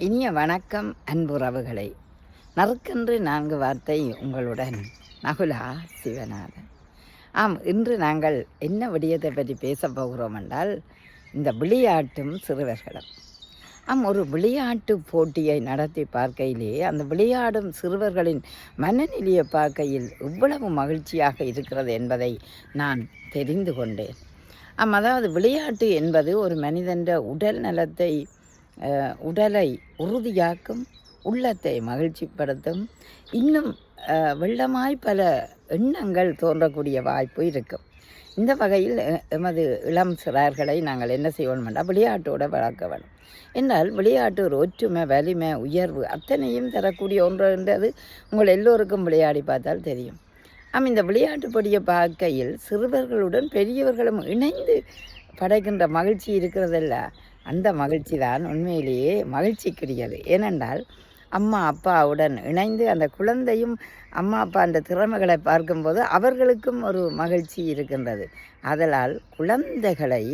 இனிய வணக்கம் அன்புறவுகளை. நறுக்கென்று 4 வார்த்தை உங்களுடன் நகுலா சிவநாதன். இன்று நாங்கள் என்ன விடயத்தை பற்றி பேசப் போகிறோம் என்றால், இந்த விளையாட்டும் சிறுவர்களும். ஒரு விளையாட்டு போட்டியை நடத்தி பார்க்கையிலே அந்த விளையாடும் சிறுவர்களின் மனநிலையை பார்க்கையில் எவ்வளவு மகிழ்ச்சியாக இருக்கிறது என்பதை நான் தெரிந்து கொண்டேன். அதாவது விளையாட்டு என்பது ஒரு மனிதன் உடல் நலத்தை உடலை உறுதியாக்கும், உள்ளத்தை மகிழ்ச்சிப்படுத்தும், இன்னும் வெள்ளமாய் பல எண்ணங்கள் தோன்றக்கூடிய வாய்ப்பு இருக்கும். இந்த வகையில் எமது இளம் சிறார்களை நாங்கள் என்ன செய்வோம் என்றால் விளையாட்டோடு வளர்க்க வேணும். என்றால் விளையாட்டு ஒரு ஒற்றுமை, வலிமை, உயர்வு அத்தனையும் தரக்கூடிய ஒன்று என்றது உங்கள் எல்லோருக்கும் விளையாடி பார்த்தால் தெரியும். இந்த விளையாட்டு படியை பார்க்கையில் சிறுவர்களுடன் பெரியவர்களும் இணைந்து படைக்கின்ற மகிழ்ச்சி இருக்கிறதில்ல, அந்த மகிழ்ச்சி தான் உண்மையிலேயே மகிழ்ச்சிக்குரியது. ஏனென்றால் அம்மா அப்பாவுடன் இணைந்து அந்த குழந்தையும் அம்மா அப்பா அந்த திறமைகளை பார்க்கும்போது அவர்களுக்கும் ஒரு மகிழ்ச்சி இருக்கின்றது. ஆதலால் குழந்தைகளை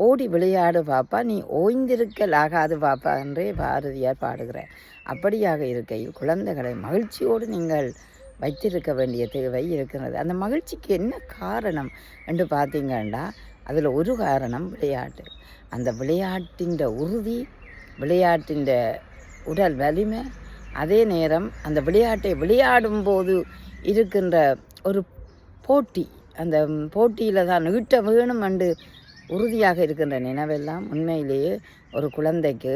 ஓடி விளையாடு பாப்பா, நீ ஓய்ந்திருக்கலாகாது பாப்பா என்றே பாரதியார் பாடுகிறார். அப்படியாக இருக்கையில் குழந்தைகளை மகிழ்ச்சியோடு நீங்கள் வைத்திருக்க வேண்டிய தேவை இருக்கிறது. அந்த மகிழ்ச்சிக்கு என்ன காரணம் என்று பார்த்தீங்கன்னா, அதில் ஒரு காரணம் விளையாட்டு. அந்த விளையாட்டின் உறுதி, விளையாட்டின் உடல் வலிமை, அதே நேரம் அந்த விளையாட்டை விளையாடும்போது இருக்கின்ற ஒரு போட்டி, அந்த போட்டியில் தான் ஈட்ட வேணும் என்று உறுதியாக இருக்கின்ற நினைவெல்லாம் உண்மையிலேயே ஒரு குழந்தைக்கு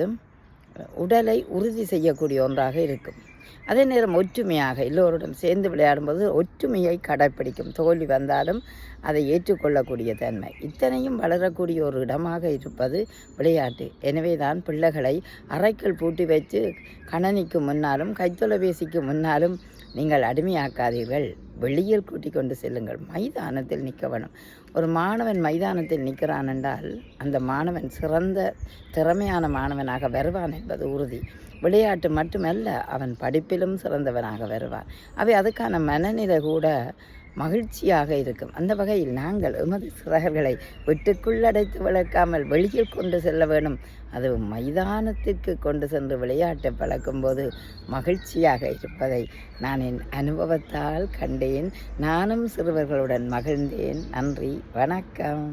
உடலை உறுதி செய்யக்கூடிய ஒன்றாக இருக்கும். அதே நேரம் ஒற்றுமையாக எல்லோருடன் சேர்ந்து விளையாடும்போது ஒற்றுமையை கடைப்பிடிக்கும். தோல்வி வந்தாலும் அதை ஏற்றுக்கொள்ளக்கூடிய தன்மை, இத்தனையும் வளரக்கூடிய ஒரு இடமாக இருப்பது விளையாட்டு. எனவே தான் பிள்ளைகளை அறைக்குள் பூட்டி வச்சு கணனிக்கு முன்னாலும் கைத்தொலைபேசிக்கு முன்னாலும் நீங்கள் அடிமையாக்காதீர்கள். வெளியில் கூட்டி கொண்டு செல்லுங்கள். மைதானத்தில் நிற்க வேணும். ஒரு மாணவன் மைதானத்தில் நிற்கிறான் என்றால் அந்த மாணவன் சிறந்த திறமையான மாணவனாக வருவான் என்பது உறுதி. விளையாட்டு மட்டுமல்ல, அவன் படிப்பிலும் சிறந்தவனாக வருவான். அதுக்கான மனநிலை கூட மகிழ்ச்சியாக இருக்கும். அந்த வகையில் நாங்கள் எமது சிறகர்களை வீட்டுக்குள்ளடைத்து வளர்க்காமல் வெளியில் கொண்டு செல்ல வேணும். அது மைதானத்திற்கு கொண்டு சென்று விளையாட்டை பழக்கும்போது மகிழ்ச்சியாக இருப்பதை நான் என் அனுபவத்தால் கண்டேன். நானும் சிறுவர்களுடன் மகிழ்ந்தேன். நன்றி, வணக்கம்.